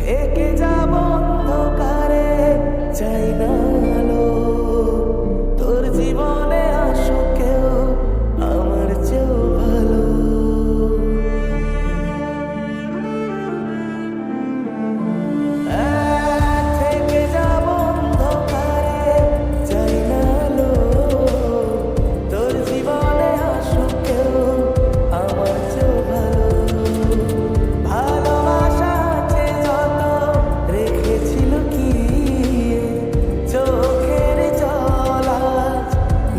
থেকে যাব অন্ধকারে, চাই না আলো। তোর জীবনে আসো কেউ আমার চেয়েও ভালো। থেকে যাব অন্ধকারে, চাই না আলো। তোর জীবনে আসো কেউ আমার চেয়েও ভালো। ভালোবাসা আছে যত রেখেছিল কি, চোখের জল আজ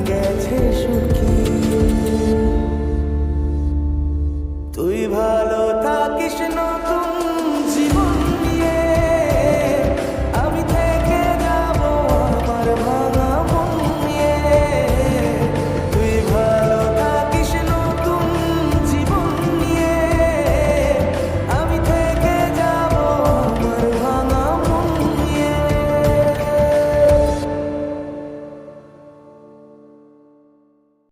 গেছে শুকিয়ে। তুই ভালো থাকিস নতুন